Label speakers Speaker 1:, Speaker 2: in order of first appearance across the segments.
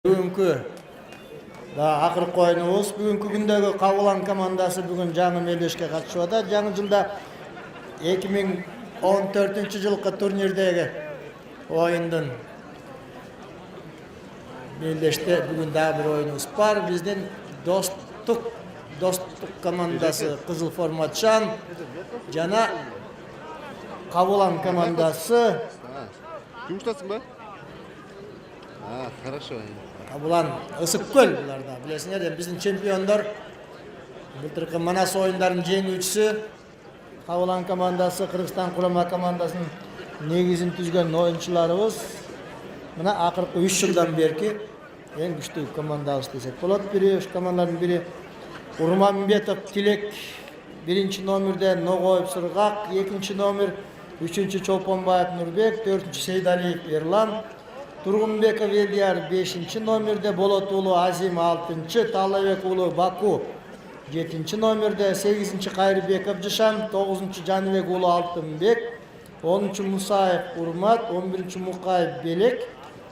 Speaker 1: Бүгүнкү да акыркы оюнубуз. Бүгүнкү күндөгү Кабылан командасы бүгүн жаңы мелдешке катышып атат. Жаңы жылда 2014-жылкы турнирдеги оюндун мелдеште бүгүн дагы бир оюнубуз бар. Биздин достук командасы Кызыл Форматчан жана Кабылан командасы.
Speaker 2: Жұмыстасың ба? Хорошо.
Speaker 1: Кабылан Ысыккөл буларда. Билесиңер, биздин чемпиондор былтыркы Манас оюндарынын жеңүүчүсү. Кабылан командасы Кыргызстан курама командасынын негизин түзгөн оюнчуларыбыз. Мына акыркы 3 жылдан берки эң күчтүү командабыз десек болот. Бири командалардын бири Урманбетов Тилек, 1 номерде Ногоев Сыргак, 2 номер 3 Чолпонбаев Нурбек, 4 Сейдалиев Ерлан, Тургунбеков Элдияр 5 номерде, Болот уулу Азим 6, Талабек уулу Баку 7 номерде, 8 Кайрыбеков Жышан, 9 Жаныбек уулу Алтынбек, 10 Мусаев Урмат, 11 Мукаев Белек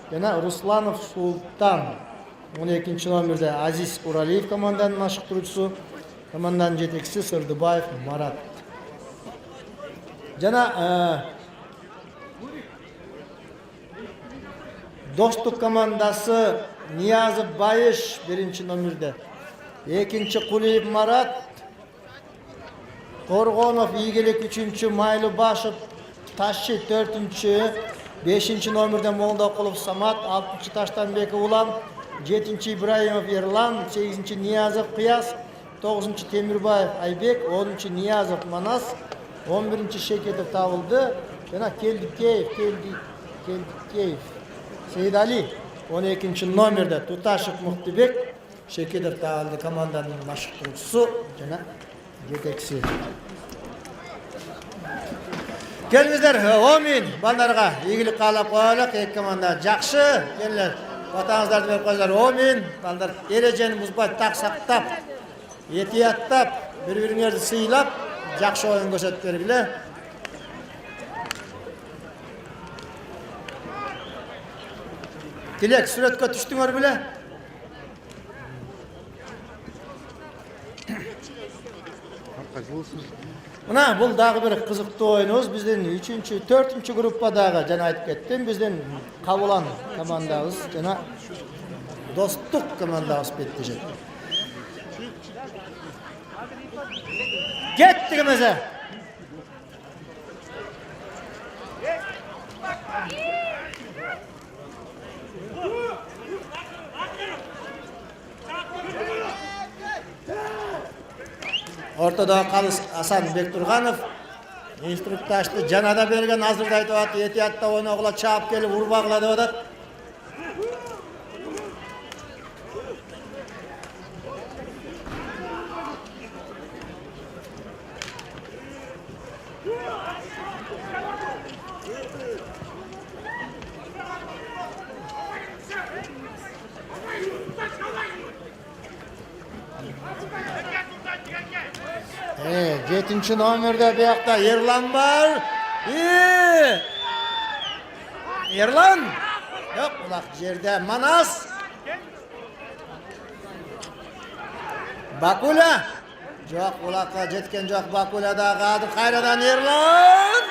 Speaker 1: жана Русланов Султан. 12 номерде Азиз Уралиев команданын машыктыруучусу, команданын жетекчиси Сырдыбаев Марат. Жана Достук командасы Ниязов Байыш 1 номерде, 2 Кулиев Марат, Коргонов Ийгелек 3, Майлыбашев Ташчы 4, 5 номерде Молдокулов Самат, 6 Таштанбеков Улан, 7 Ибраимов Ерлан, 8 Ниязов Кыяс, 9 Темирбаев Айбек, 10 Ниязов Манас, 11 Шекетов табылды. Жана Келдикеев Сейдали 12 номерде, Туташев Муктубек, Шекетов табылды. Команданын машыктыруучусу жана жетекчиси. Келиңиздер, Омин балдарга ийгилик каалап коелук. Эки команда жакшы. Келиңер, батаңыздарды берип коюңуздар. Омин балдар эрежени бузбай так сактап, этияттап, бири-бириңерди сыйлап, жакшы оюн көрсөтүп бергиле. Тилек, сүрөткө түштүңөр беле? Мына бул дагы бир кызыктуу оюнубуз. Биздин 3-чү, 4-чү группадагы жана айтып кеттим, биздин Кабылан командабыз жана Достук командабыз беттешет. Кеттик эмесе. Ортодо Калыс Асан Бектурганов инструктажды жанада берген, азырда айтып атат, этиятта ойногула чаап келип урбагыла деп атат. Жетинчи номерде биякта Ерлан бар. Ерлан! Жок, улак жерде Манас. Бакуля. Жок, улакка жеткен жок. Бакуля дагы кадыр. Кайрадан Ерлан.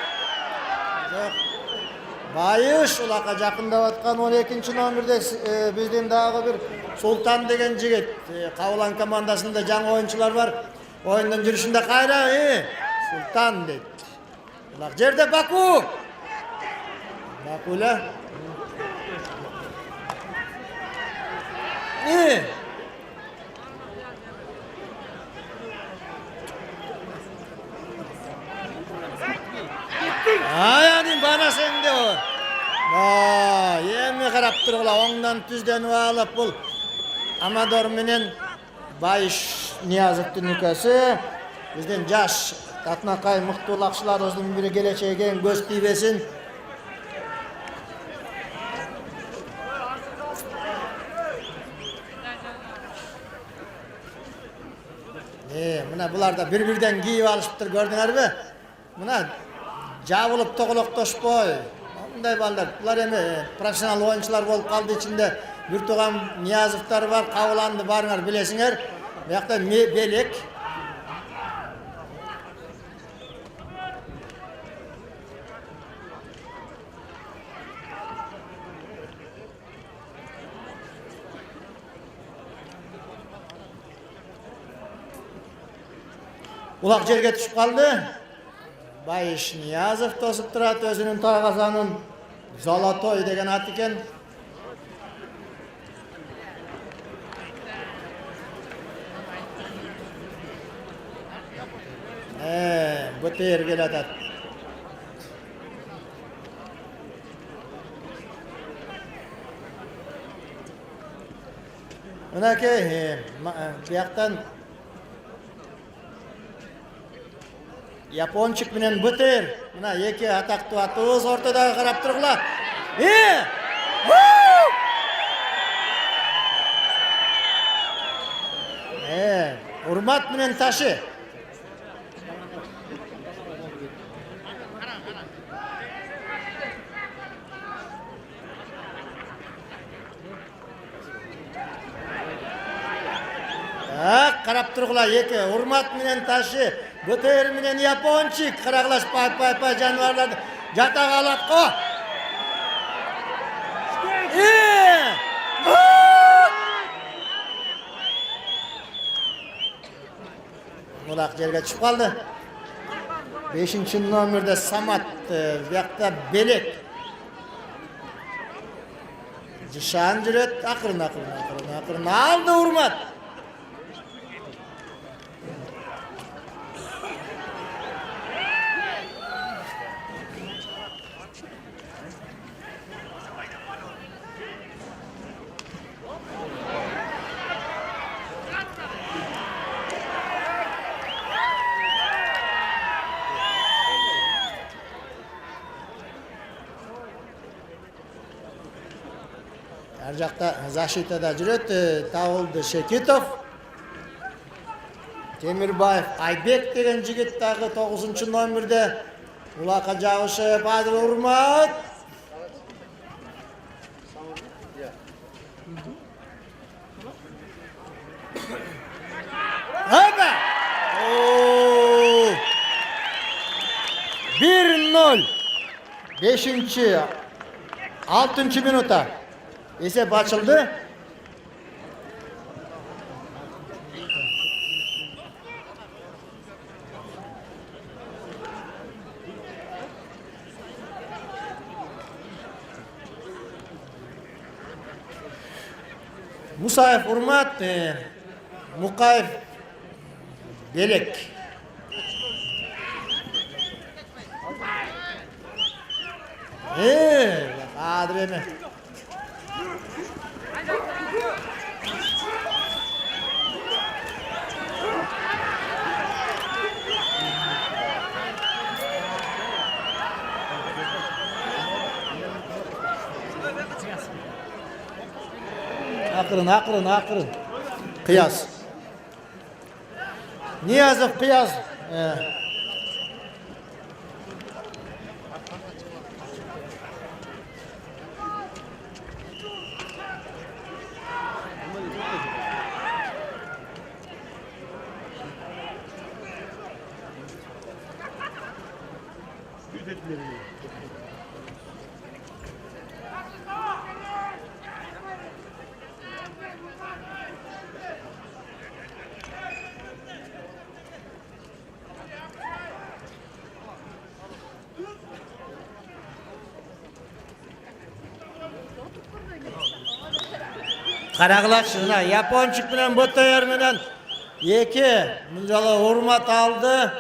Speaker 1: Жок. Байыш улакка жакындап аткан. 12 номерде биздин дагы бир Султан деген жигит. Кабылан командасында жаңы оюнчулар бар. Oyundan жүрүшүндө кайра, Султан дейт. Улак жерде Баку. Бакуля. Аянын бана сенде о. Эми карап тургула, оңдон түздөнүп алып бул Амадор менен Байыш Ниязовдун экөөсү. Биздин жаш татынакай мыктуу лакчыларыбыздын бири келечеги көз тийбесин. Мына буларда бири-бирден кийип алышыптыр, көрдүңөрбү? Мына жабылып тоголоктошпой. Мындай балдар, булар эми профессионал оюнчулар болуп калды ичинде. Бүртуған Ниязовтар бар, Қабыланды барыңар білесіңер. Бұяқта Белек. Улақ жерге түсіп қалды. Байыш Ниязов тосып тұрады, өзінің тағазанын Золотой деген ат екен. Бөтер келеді. Мінекей, бұяқтан Япончик менен Бөтер. Мына екі атақты атуыз ортадағы қарап тұрғыла. Урмат менен Ташы. Қарап тұрғыла екі. Урмат менен Ташы. Бөтер менен Япончик. Қарағылаш пай жануарларды жатақ алат қо. Олақ жерге түсіп қалды. 5-ші номерде Самат, бұяқта Белек. Жышан жүрет, ақырын. Алды Урмат. Ар жақта защитада жүреді, Тауылды Шекитов. Темірбаев Айбек деген жігіт тағы 9-ші номерде. Улақа жауышы Падыр Урмат. Опа! 1-0. 5-ші, 6-ші минута. Есеп açıldı. Musayev Urmat, Mukayev Belek. Hadi be. Akırın. Kıyas. Niyazov Kıyas. Қарағылақшы, Япончик менен Бөтер менен екі жолы Урмат алды.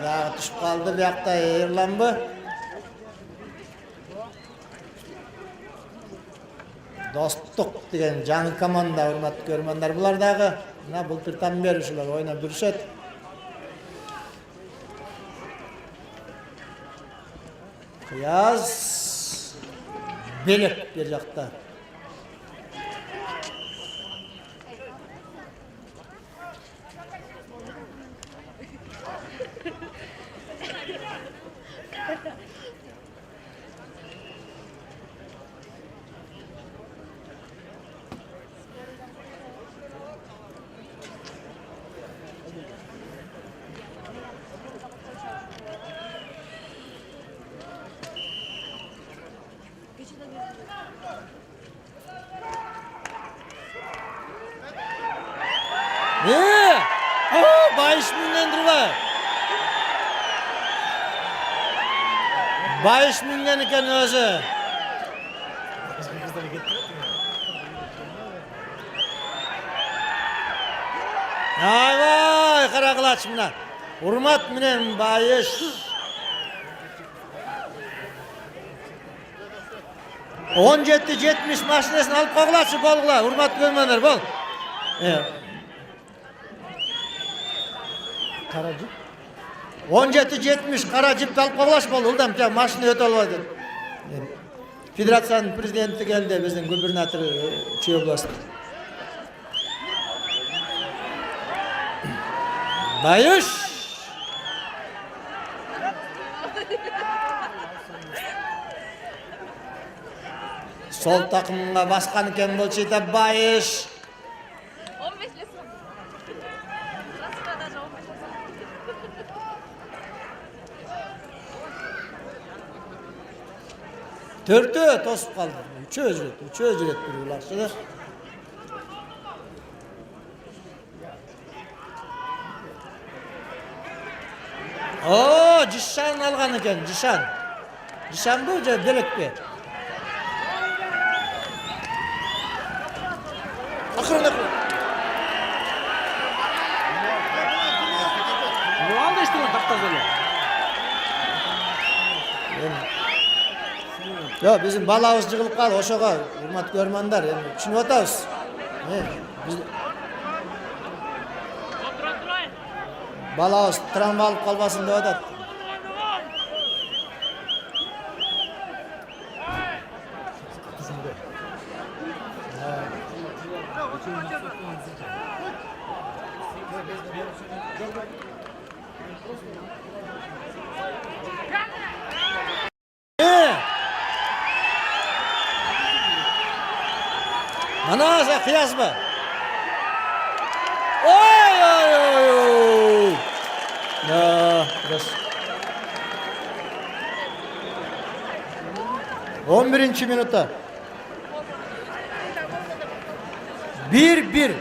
Speaker 1: Дағы түсіп қалды бұяқта Ерланбы. Достық деген жаңы команда, урматты көрермендер. Бұлардағы былтырдан бері шулар ойнап жүрішеді. Қияз Belek bir jakta. Bayış millendir var. Bayış millen iken özü. Vay kara kılaç mına. Hurmat minen bayış. On 70 maşinesini alıp kokulaçı bolgula. Hurmat görmenler bol. Karacık. 17-70 Karacık alıp kokulaç bol. Uldam ki maşini öte olmadı. Federasyonun prezidenti geldi bizden gubernatörü Çiğ oblastı. Bayış. Sol takımına baskan iken bolçu da Bayış.
Speaker 3: 15 lisan. Nasıl даже 15 lisan.
Speaker 1: Törtü tosup kaldı. Üçü ücret duruyorlar şimdi. Cişan algan iken, Cişan. Cişan bu belek mi? Akırın.
Speaker 4: Ne oldu işte o taktazıyla?
Speaker 1: Ya bizim balağız jığılıp kaldı oşoğa. Hurmat görmanlar. Düşünüp atabız. Biz balağız tramvay alıp kalmasın dep atat. Mana sen kıyas mı? Oy. Ya, biraz. 11. minutta. 1-1.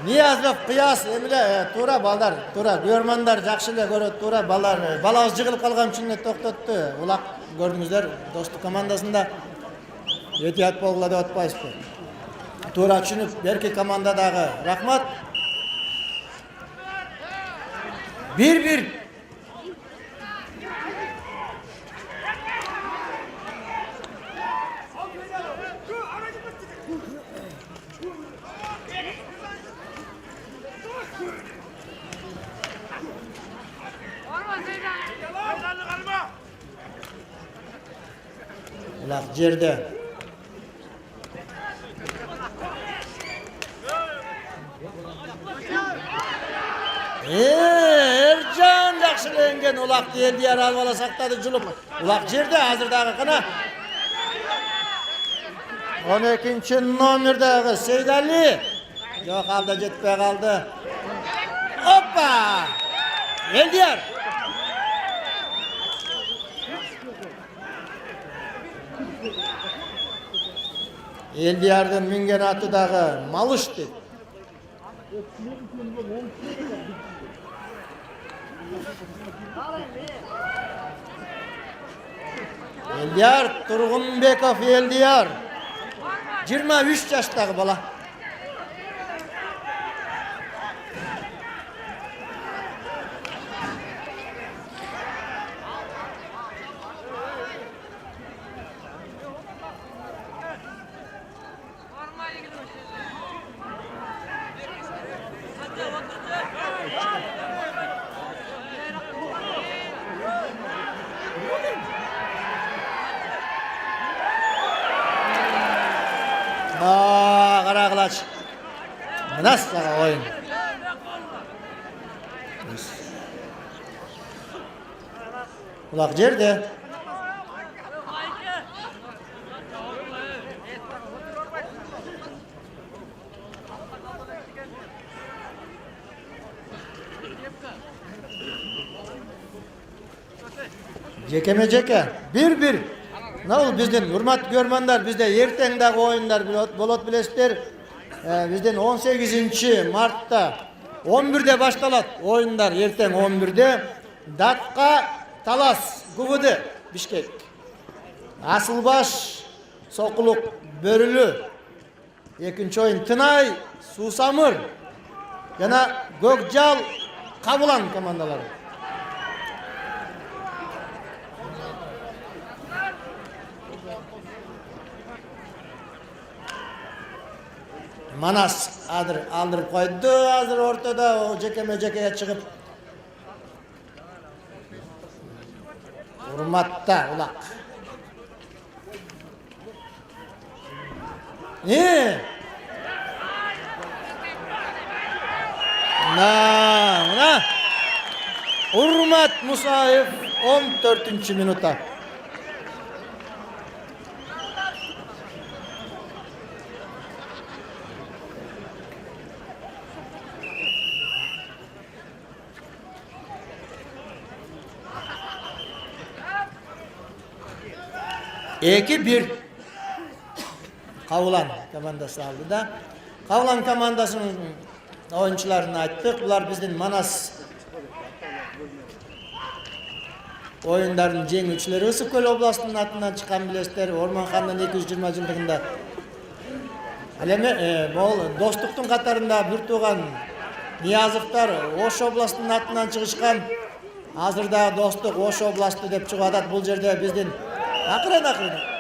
Speaker 1: Niyazbek kıyas emile tura balдар, tura görmanlar jakşyle göröt tura balar. Balağız jığılıp kalgan üçin toktottu. Ulak gördüңүздөр dostluk komandasında etiyat bolgula dep atпайсызбы. Tura түшүнүп берки командадагы рахмат. 1-1. Ulak jerde. Ercan jakşylengen ulak diye alvala sakladı julup. Ulak jerde hazırdagı kana. 12. nomerdagi Seydali. Yok aldı jetpey kaldı. Hoppa! Eldiyar. Eldiyar'dan mingen atıdagı Malış dedi. Eldiyar Turgunbekov Eldiyar. 23 yaştagı bala. Manas sağa oyun. Ulak jerde. Jekeme jeke. 1-1. Nol bizden hurmat görmanlar bizde ertengdagi oyunlar bolot bilesizler. Bizden 18 martda 11'de baştalat oyunlar erteng 11'de. Dakka Talas Guvudi Bishkek. Asılbaş Sokuluk Börülü. Ekinci oyun Tınay Susamır. Yana Gökjal Kabulan komandaları. Manas aldırıp koydu. Hazır ortada o jekeye çıkıp hurmatda ulak. Ne? Muna. Hurmat Musayev 14. minuta. Eki bir Kavulan komandası aldı da. Kavulan komandasının oyuncularını açtık. Bunlar bizden Manas oyunların jеңүүчүлөрү. Ысыккөл областынын атынан чыккан билесиздер. Орманхандын 220 жылдыгында. Ал эми бул достуктун катарында бир тууган Ниязовдор Ош областынын атынан чыгышкан. Азырда достук Ош областы деп чыгып атат. Бул жерде биздин акырын.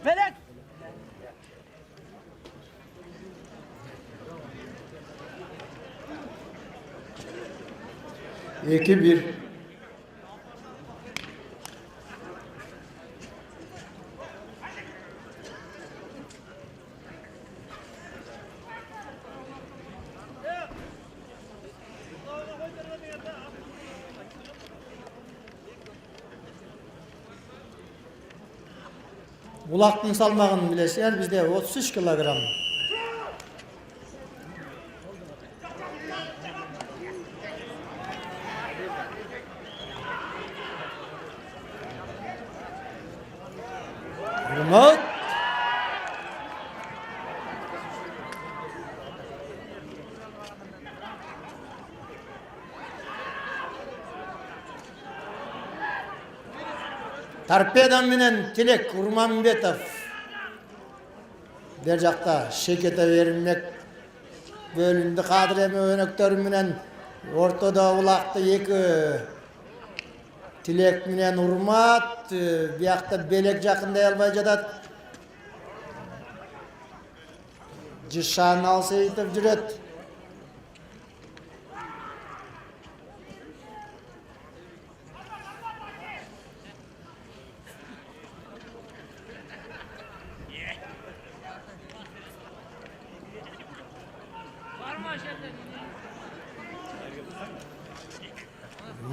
Speaker 4: Felek.
Speaker 1: Eki bir. Bulaqtın salmağını bilesizler, bizde 33 kilogram. Hurmat. Торпедо менен Tilek Urmanbetov. Бер жакта шекете берилмек. Бөлүндү кадыр эме өнөктөрү менен ортодо улакты эки Tilek менен Urmat, биякта белек жакындай албай жатат. Жишан Алсеитов жүрөт.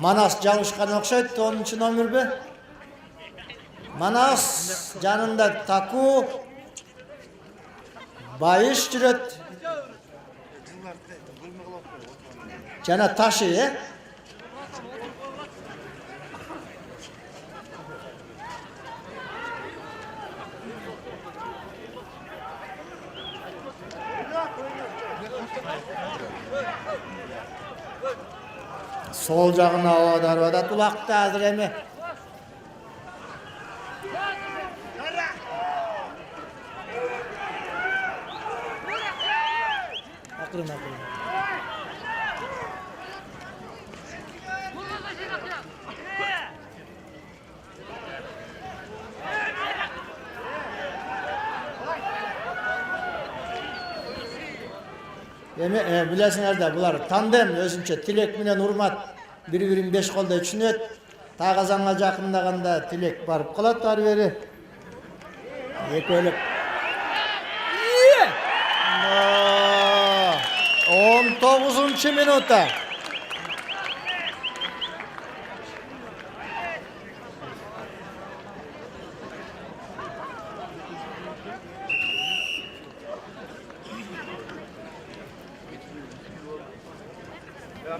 Speaker 1: Manas жабышкан окшойт, 10 номерби. Manas жанында Таку Байыш жүрөт. Жана Ташы, Sol жағына аударбада Тулақты азыр әме. Ақырын. Білесіңер де, бұлар тандем өзінше Тілек менен Урмат бір-бірін 5 қолда үшінет. Тағазанға жақындағанда Тілек барып қалады ары бері. Екеулік. 19-ші минута.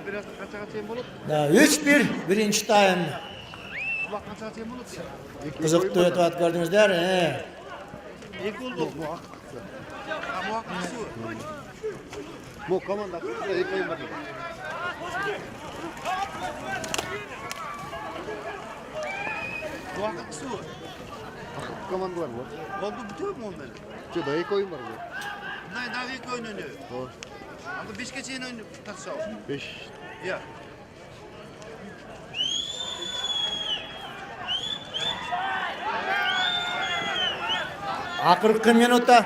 Speaker 2: Biraz kaça çeyin bulup?
Speaker 1: 3-1 birinci tayım.
Speaker 2: Kulak kaça çeyin bulup ya?
Speaker 1: Қызықты өтіп атып көрдіңіздер.
Speaker 2: İlk gol bu. Muhakkak su. Bu komanda da ilk oyun var. Muhakkak su. Komandalar bu. Oldu bütün mü onları? Şu da ilk oyun var bu.
Speaker 5: Bunlar daha ilk oynanıyor.
Speaker 2: Doğru.
Speaker 5: Ama 5 geçen oynuyor. Nasıl?
Speaker 2: 5.
Speaker 5: Ya.
Speaker 1: Ақырғы минута.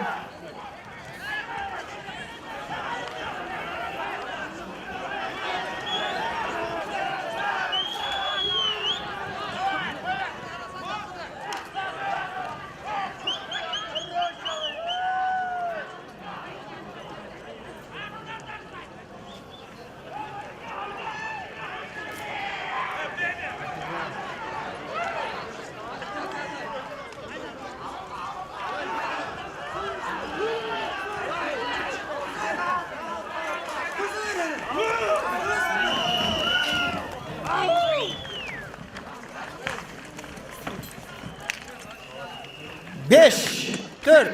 Speaker 1: Beş, 4,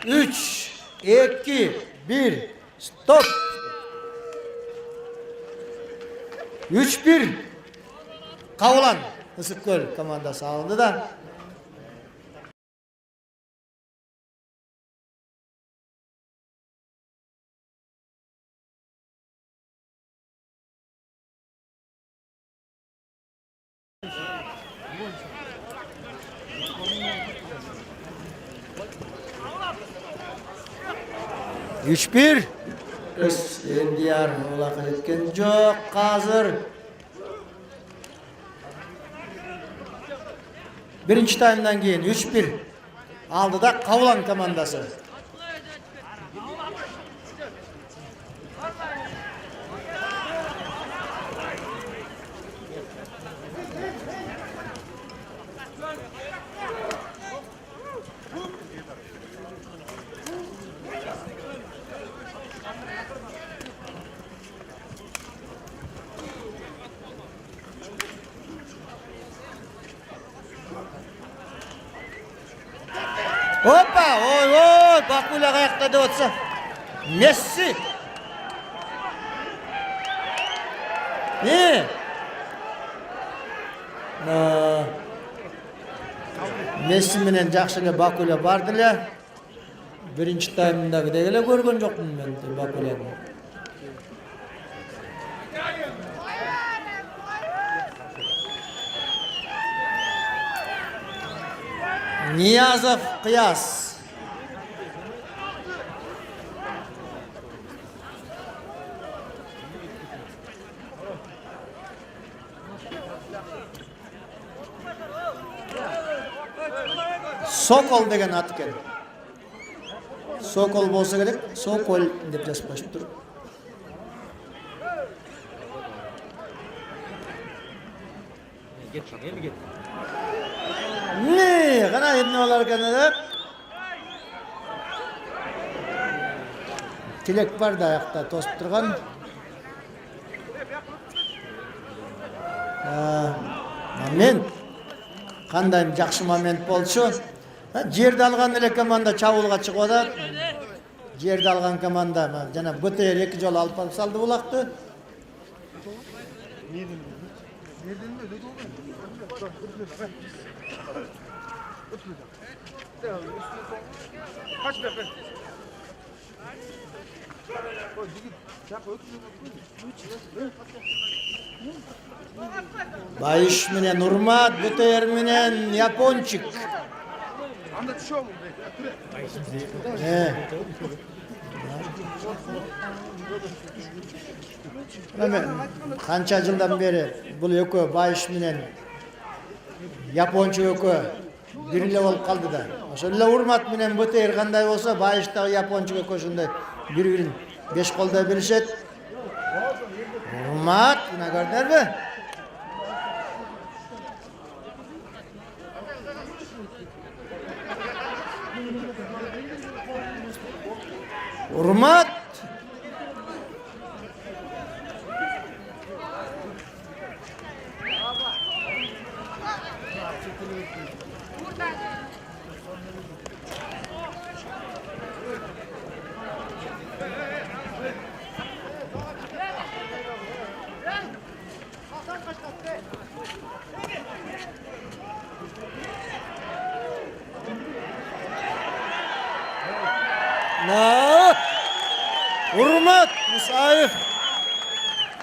Speaker 1: 3, 2, 1, stop. 3-1. Қауылан Ысықкөл командасы алды да. Üç bir. Endiyar olaq etken жоқ қазір. Birinci таймдан кейін 3-1 алды да Қаулан командасы. Опа, ой, Бакуля қаяқта да отса. Месси. Месси менен жақсы эле Бакуля барды эле. Биринчи таймдагыдай эле көргөн жокмун мен Бакуляны. Ниязов Қияс. Сокол деген аты екен. Сокол болса керек, Сокол деп жазып қойып тұр. Не, қана емне олар екен. Тілек бар да аяқта тосып тұрған. Момент. Қандай жақсы момент болшы. Жерді алған эле команда чабуылға шығып жатат. жерді алған команда. Жана БТР 2 жол алып салды булақты. Bayış menen Urmat, БТР менен Япончик. Канча жылдан бери бул экөө Байыш менен Япончик экөө бир эле болуп калды да. Ошол эле Урмат менен БТР кандай болсо, Байыштагы Япончик экөө ошондой бири-бирин беш колдой беришет. Урмат, мына көрдүңөрбү? Урмат! Urmat Musayev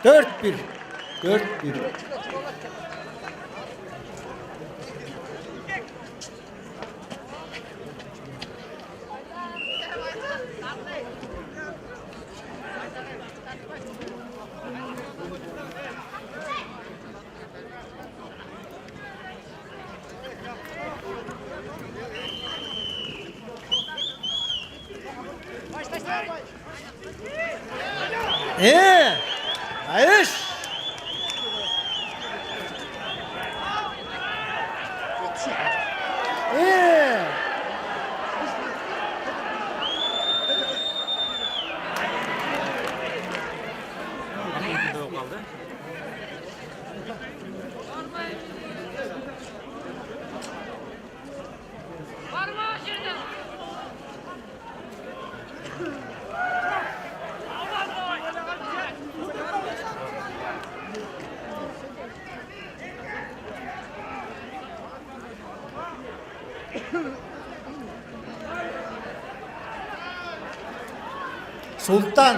Speaker 1: 4-1. Ayış. Sultan.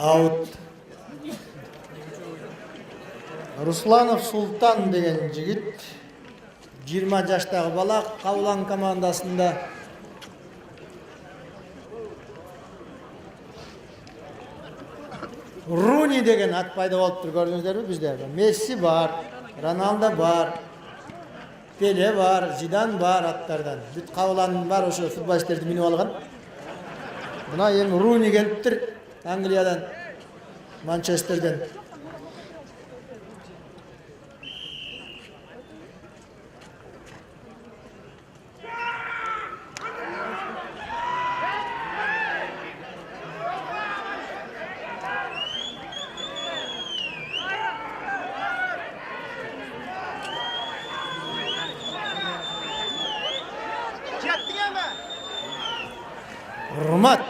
Speaker 1: Out. Русланов Султан деген жигит 20 жаштагы бала Кавлан командасында Руни деген ат пайда болуп тур, көрдүңүздөрбү бизде? Месси бар, Роналдо бар, Пеле бар, Зидан бар аттардан. Бүт Кавлан бар ошо футболисттерди минип алган. Мына эми Руни келиптир Англиядан, Манчестерден. Urmat.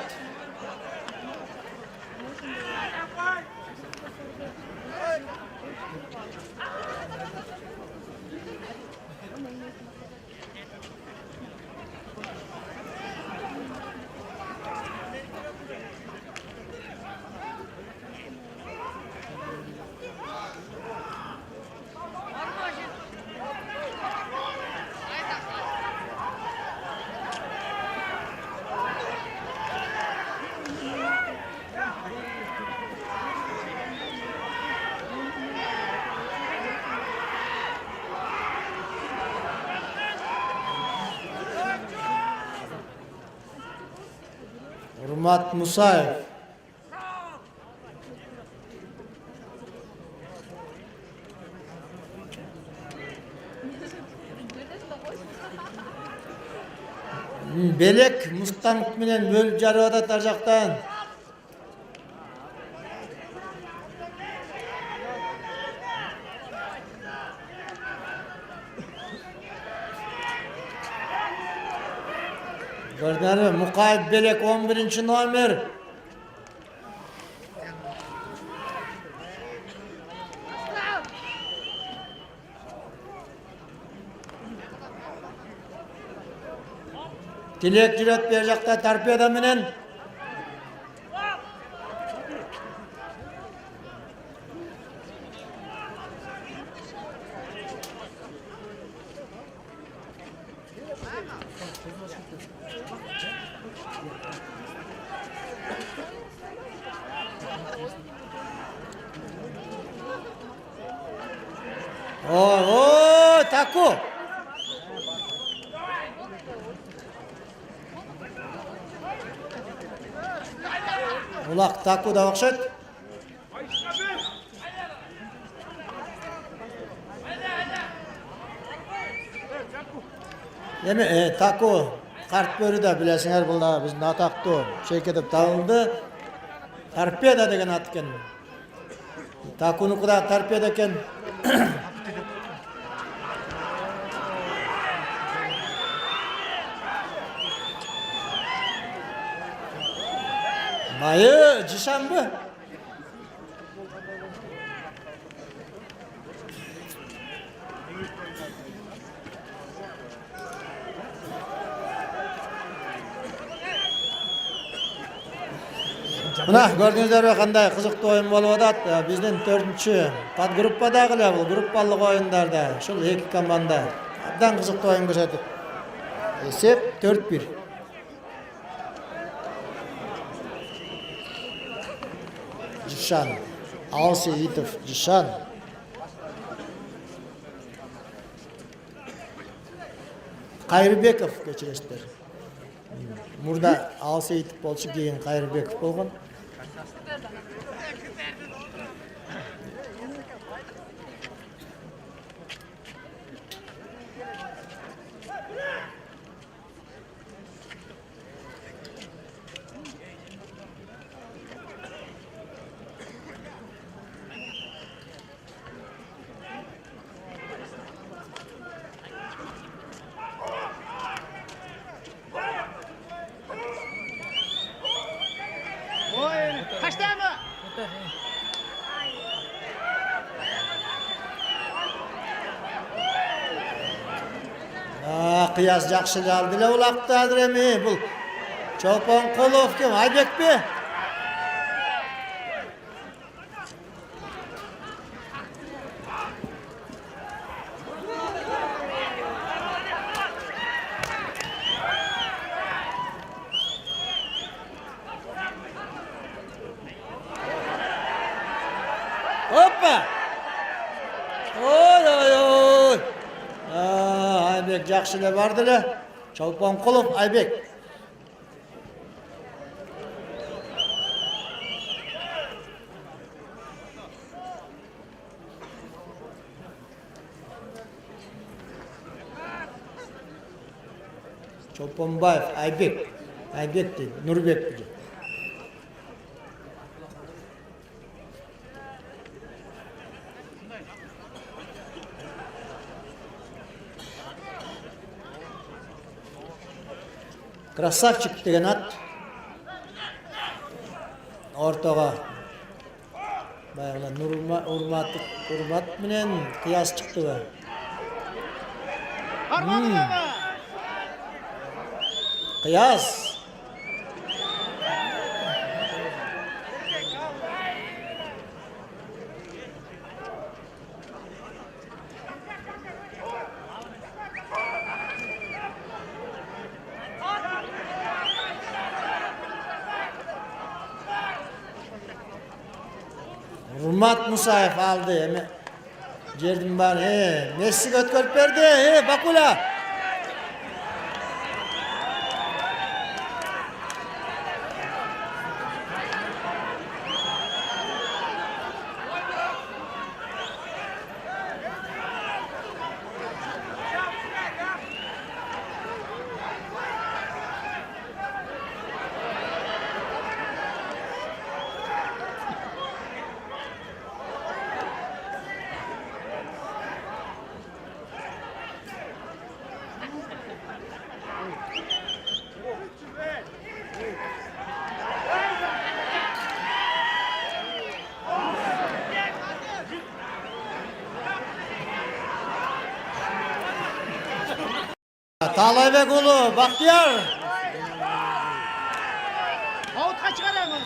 Speaker 1: Urmat Musayev. Belek Mustang menен bölüp jarып atат ар жактан. Gördünüz mü? Mukayip Belek 11. номер. Tilek жүрөт бер жакта торпеда менен. Ой, таку. Улак таку да окшойт. Эми таку карт бөрүдө билесиңер, бул да биздин атактуу шейкетип табылды. Торпеда деген ат экен. Такунуку да торпеда экен. Майы жишанбы? Мына көрдүңүздөрбү кандай кызыктуу оюн болуп атат. Биздин 4-чү подгруппадагы эле бул группалык оюндарда ушул эки команда абдан кызыктуу оюн көрсөтүп. Эсеп 4-1. Жишан, Алсеитов, Жишан. Кайрыбеков кечиресиздер. Мурда Алсеитов болчу, кийин Кайрыбеков болгон.
Speaker 4: Kaçtayımı?
Speaker 1: Кыяс жакшы жалды эле улакты азыр эми. Бул Чолпонкулов ким? Айбекпи? Hoppa! Oy oy oy! Айбек жакшы эле барды эле. Чолпонкулов Айбек. Чолпонбаев Айбек. Айбек дейт, Нурбек дейт. Красавчик деген ат. Ортого баягы Урмат менен Кыяс чыктыбы. Кыяс. Urmat Musayev aldı. Жердин баары. Мессиге өткөрүп берди. Бакула. Tağlaybek oğlu Bahtiyar.
Speaker 4: Avutqa çıkaramiz.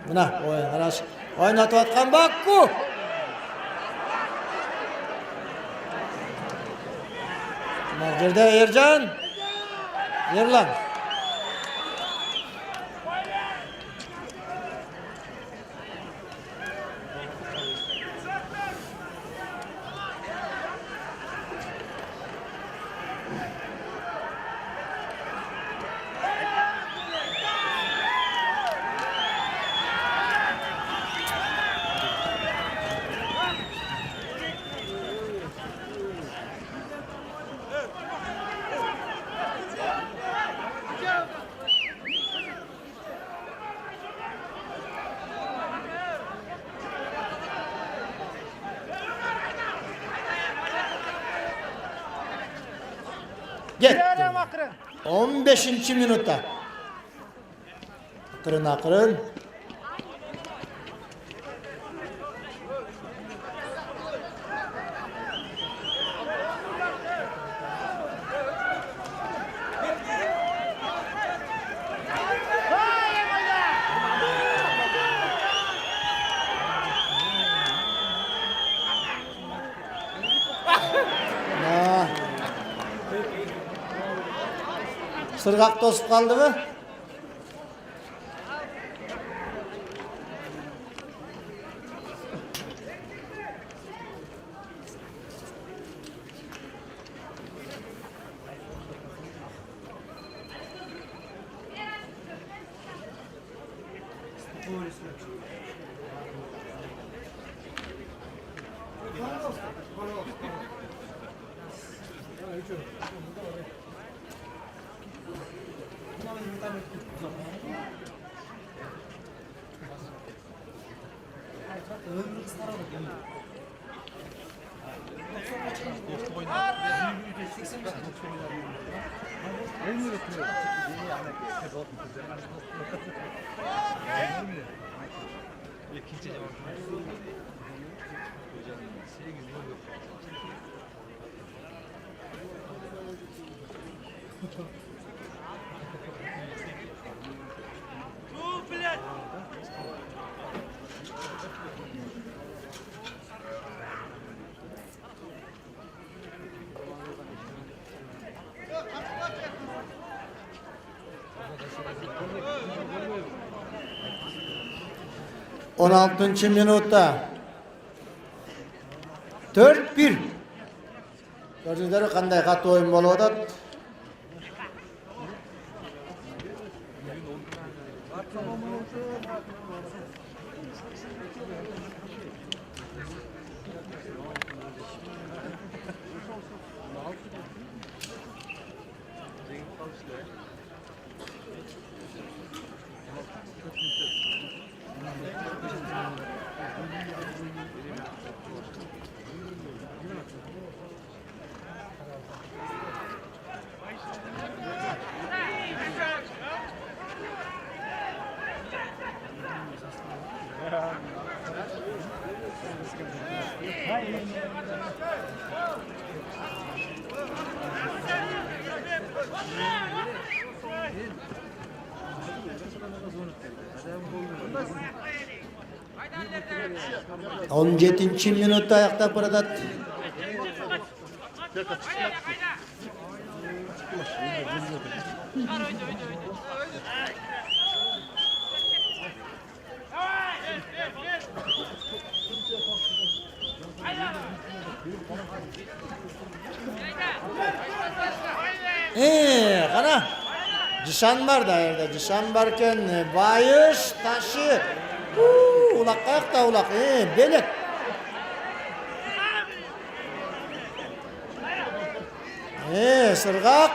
Speaker 1: Mana o'yin qarash. O'ynatayotgan Bakku. Mana yerda Erjan. Erlan. Get.
Speaker 4: Yürüyelim akırın.
Speaker 1: 15. minutta. Akırın. Sırgak tosup kaldı mı? On 16. minutta 4-1. Gördüğünüz qanday qattiq o'yin bo'lyapti. On 17. minutta ayakta bıradı. Kana Cishan var da yerde. Cishan varken bayış taşı. Ulak ayakta ulak. Belek. Sırgak.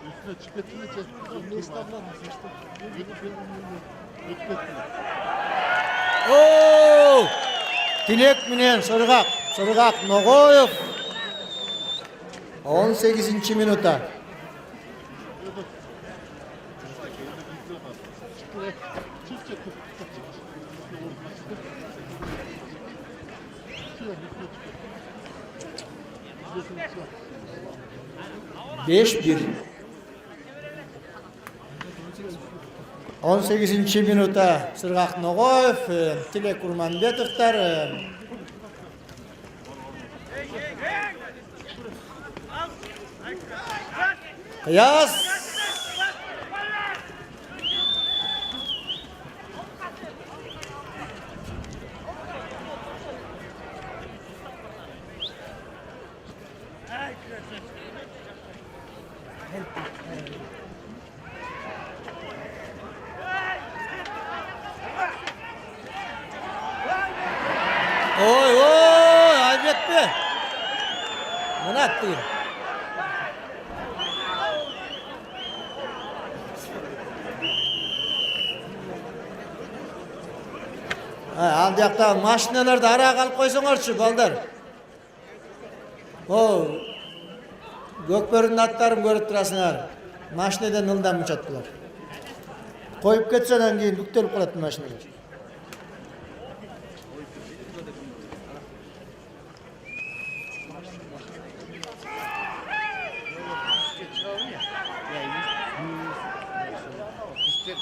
Speaker 2: Üstüne çıkıntını çek.
Speaker 1: Oo! Tilek minen Sırgak Nogoyev. 18. minuta. Beş bir. 18. minuta Sırgak Nogoyev, Tilek Kurmanbetovlar. Kıyas. Oy oy Albert be. Buna attı. Aldiyakta maşinalarda araya kalıp koysunlarçı balдар. O Gökbörünün atlarım görüp durasınlar. Maşinadan ıldan mıçattılar. Koyup geçseden keyin büktelip kalatın maşinalar.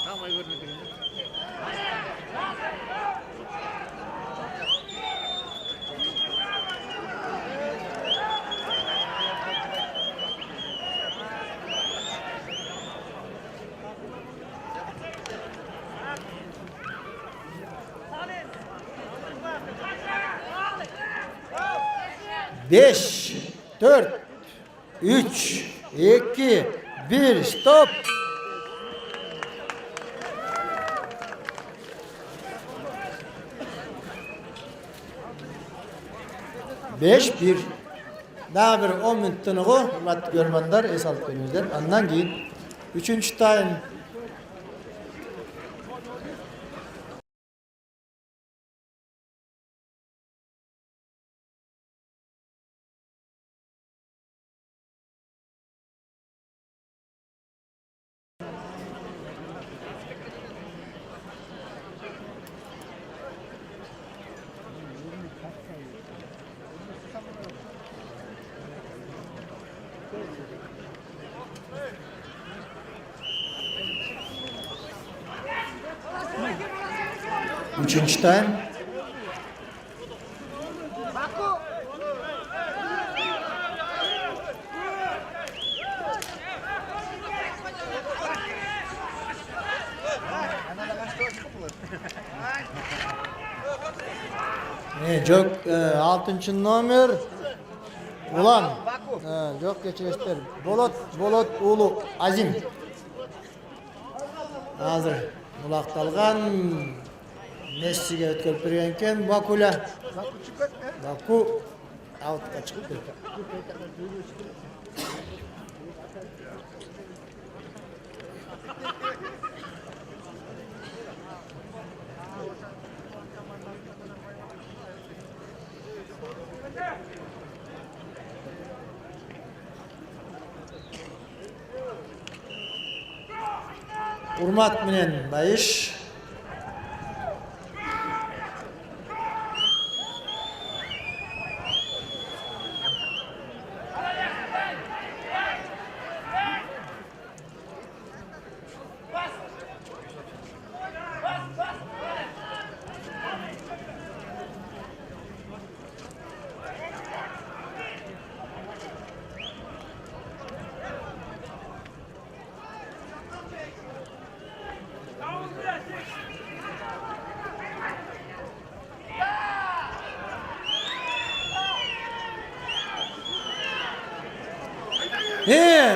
Speaker 2: Tam ay vermedim.
Speaker 1: 5, 4, 3, 2, 1, stop. Beş bir. Daha bir 10 minut tınığı hurmatlı görmanlar es alıp görmezler. Ondan keyin 3. time. Üçüncü time. Çok 6. nomer Ulan. Çok geçirişler. Bolot Ulu Azim. Hazır bulaqtalgan Messi'ge ötkölüp bergenken Bakula. Baku out'a çıkıp ketdi. Urmat menen bayış.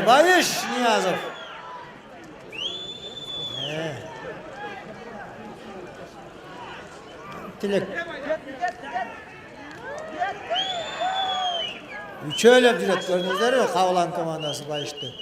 Speaker 1: Bayış Niyazov. Tilek. Üçöylep jüret gördünüzler mi? Kavlan komandası bayıştı.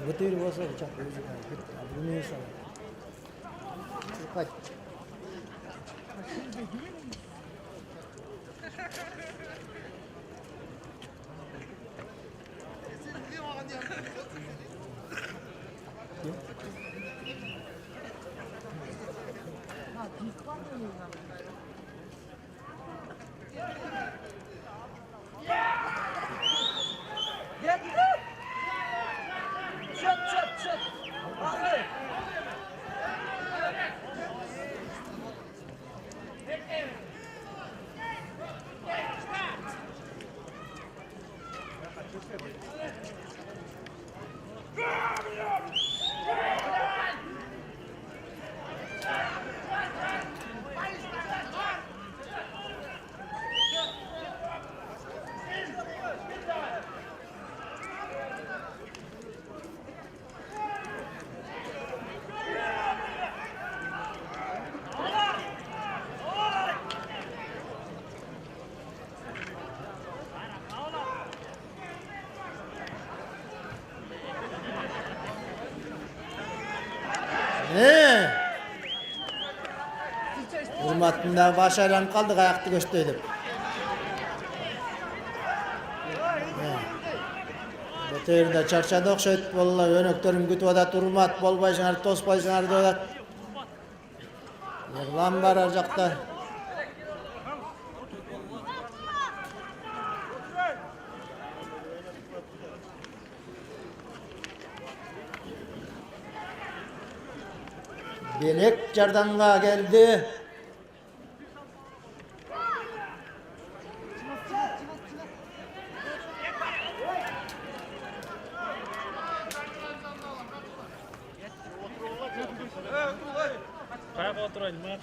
Speaker 1: Betul olsa uçak özü kaldı. Bunu neyse. Kaç. Hurmatında başarılan kaldık ayakta gösterdik. Bu yerinde çarşada okşayıp bolla önöklerim gütüp adat hurmat bolbayşınar tosbayşınar da yığılan var arjakta. Belek Cardanga geldi.
Speaker 6: Kayak oturayım ben.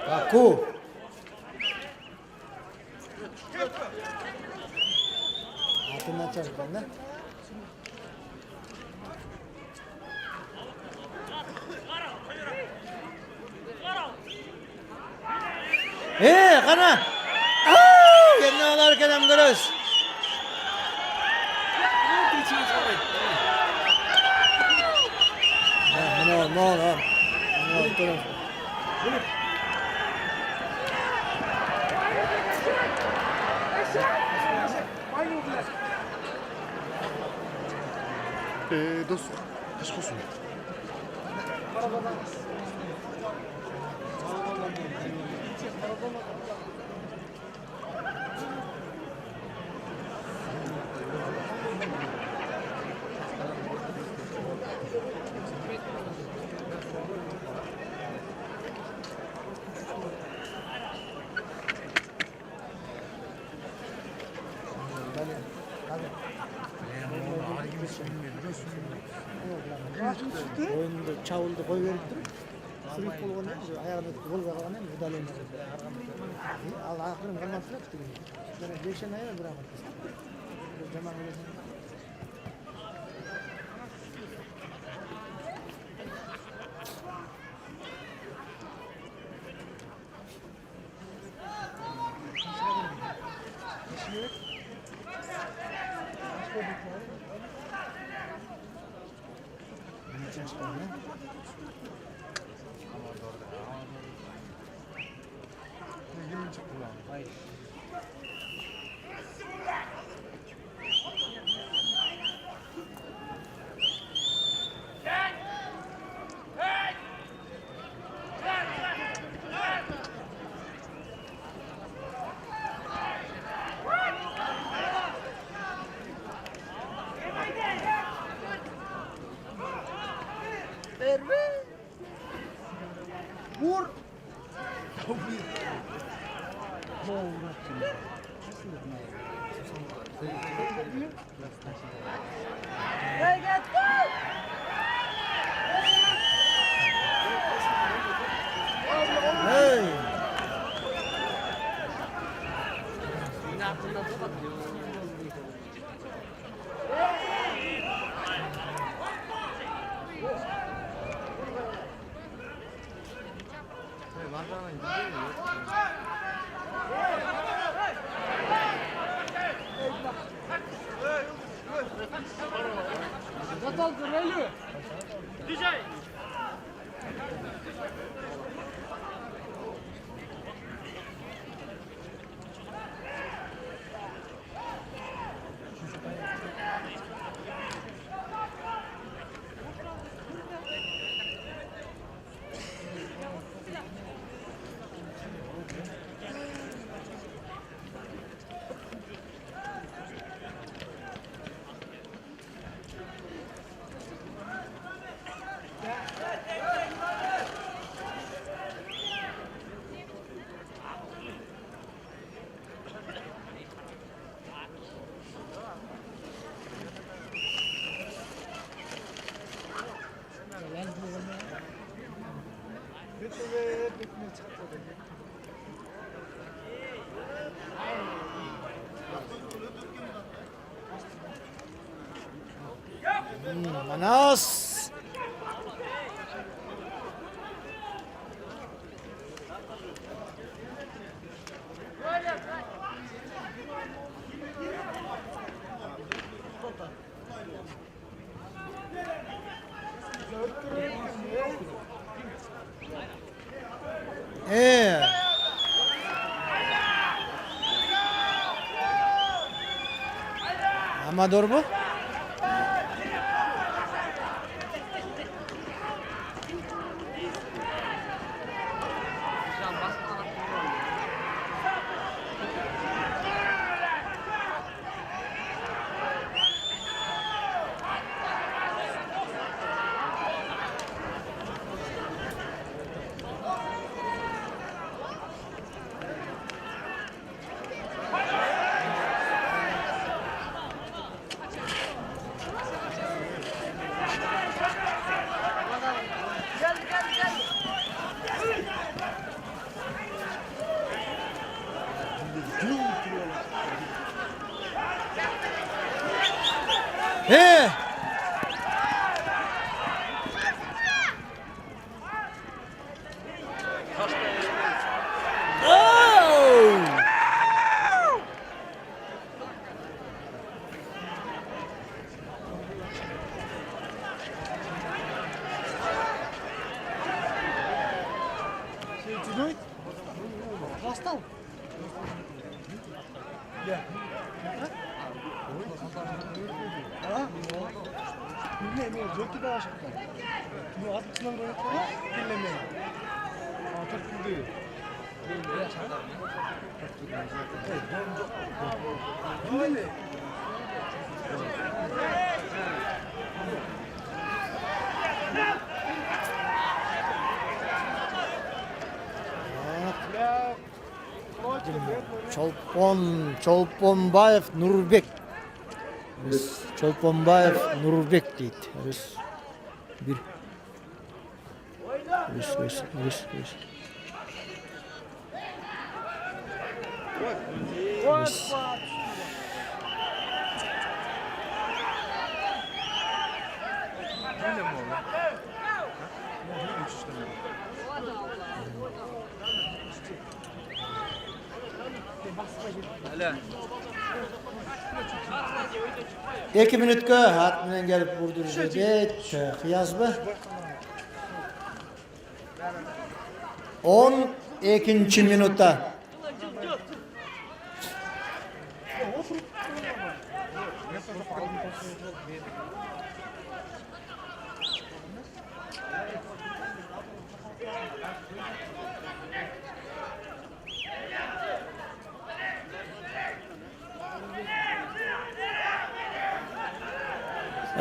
Speaker 1: Kaku. Atın açar bana. Kana. Kendine alarken amgarız. No.
Speaker 2: Dostum, aşk olsun.
Speaker 1: Oyunda çavuldu koy verip durup sürüp bolğan emas, ayağını gol vergan emas, udal emas. Al ahırın kalmaz tuttu. Bana beşen ayar bırakır. Zaman öyle.
Speaker 4: Vur.
Speaker 1: Hey. Manas. Amador bu. He. Oh!
Speaker 4: Rastlan. Bilmiyorum, çok da aşıklar. Bu atmışlar böyle falan, dinlemiyor. Çok değil. Dinlemiyor.
Speaker 1: Çolponbayev Nurbek. Çolponbayev Nurbek deydi. Bir. Rus. İki minutga hat bilan gelip vurdurdi deydi. Qiyasmi? 12 minutda.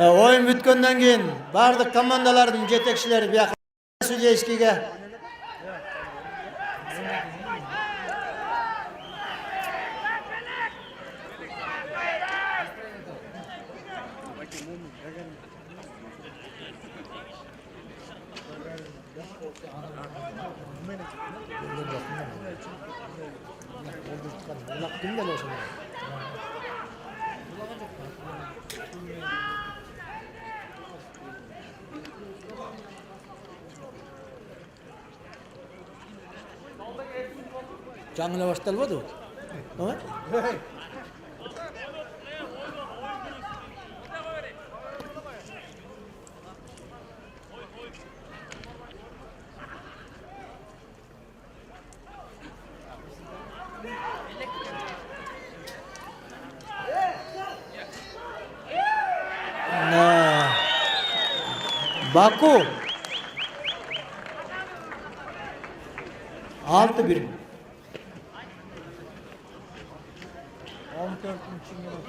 Speaker 1: Oyun bitkenden keyin bardyk komandalarning jetekçileri bu yoqqa Sudeyskiga Жаңылы башталбады ол. Ой? Baku 6-1.
Speaker 4: 14-cü minut.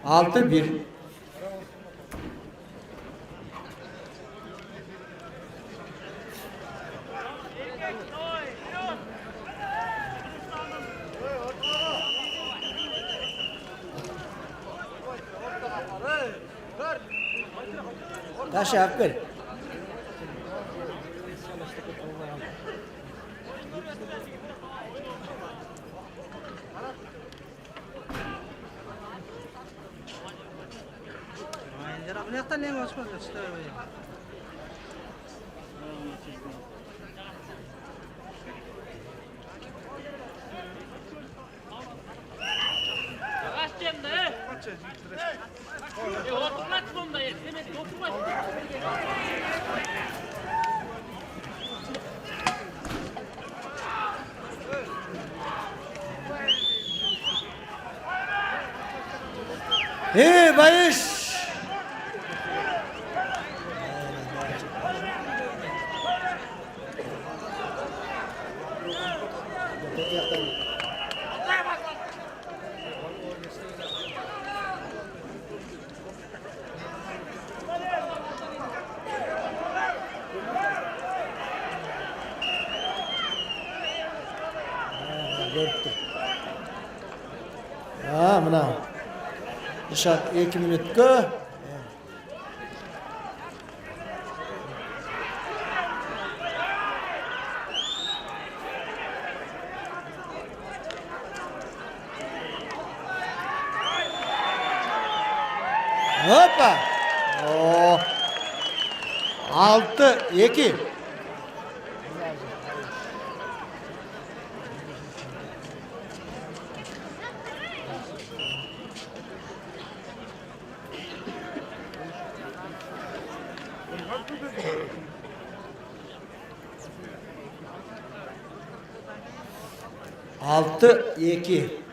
Speaker 1: Altı bir. Taşı Hakkı.
Speaker 6: Bu yaktan neyim açmaz işte.
Speaker 1: Hey Bayış. Ha, mana. Nishot 2 minutga. Hoppa. Oh. 6-2. Altı iki.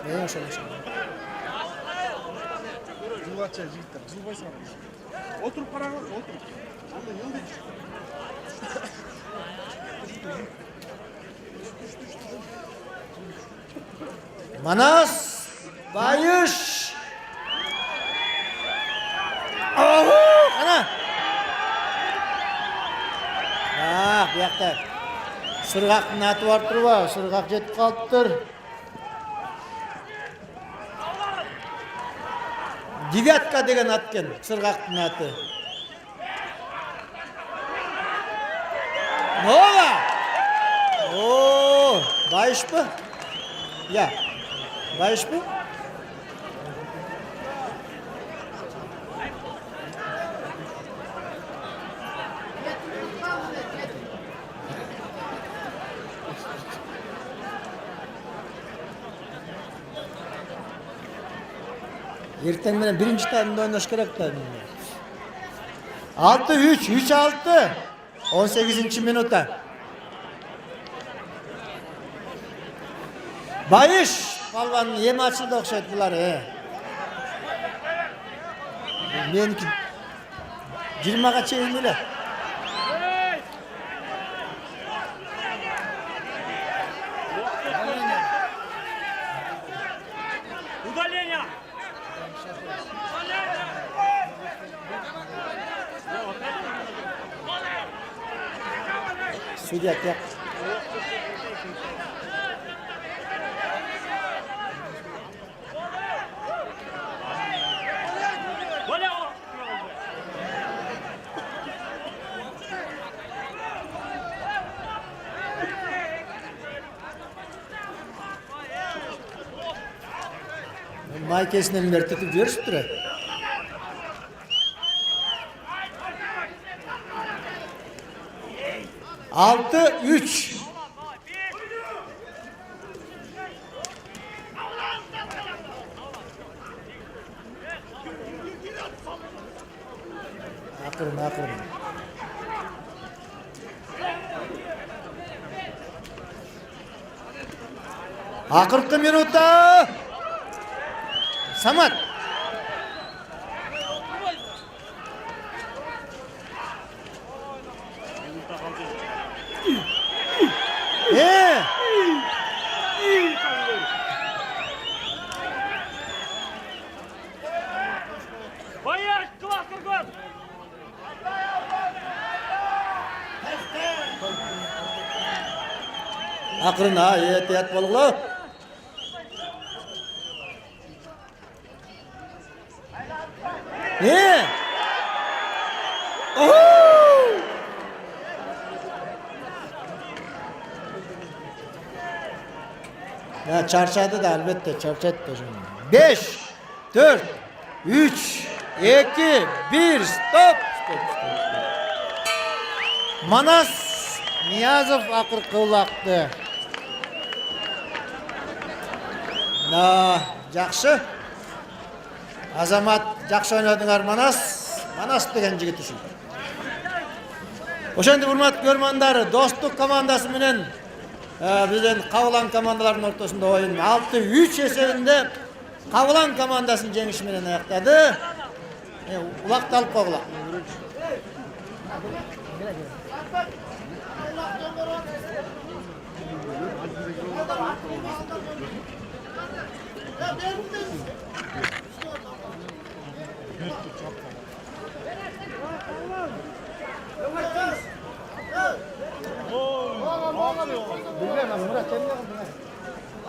Speaker 1: Ne yaşamışım?
Speaker 4: Zubatça jigitler. Zubaysan. Otur paranı otur.
Speaker 1: Manas Bayış bu yakta. Sırgaq'ın atı var turba. Sırgaq jetip kalıptır. Девятка деген аткен, Сыргақтың аты. Нова! О, байыш пы? Я, байыш пы? Ертең менен биринчи таймда ойнош керек да. 6-3, 3-6. 18-минутта. Байыш балбанын эми ачылды окшойт булар. Меники 20га чейин эле.
Speaker 7: Удаление!
Speaker 1: Судья так. Майкесінен бері түтіп жүршіп тұры. Altı, 3. Akırın. 40 minutta. Samat.
Speaker 7: Bayar, keluar kurban!
Speaker 1: Akırın ha, ehtiyat bolğulu. Ya çarşadı da elbette çarşadı da şimdi. 5, 4, 3, 2, 1, stop. Manas Niyazov akır kıvlaktı. Жақсы. Азамат жақсы ойнадыңар Манас деген жігіт үшін. Ошондо урматтуу көрмандар, достук командасы менен биздин Кабылан командаларынын ортосунда оюн 6-3 эсебинде Кабылан командасынын жеңиши менен аяктады. Убакыт алып койгула.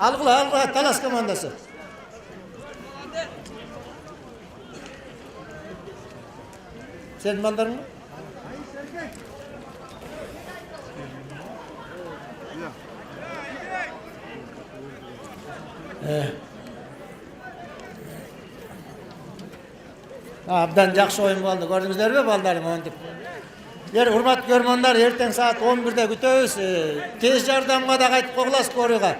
Speaker 1: Algıla, Talas komandası. Sen baldarın mı? Abdan жақсы oyun болду. Көрдүңүздөр балдарым монтип. Урматтуу көрмандар, эртең саат 11-де күтөбүз. Тез жардамга да кайтып койгуласыз Коруйга.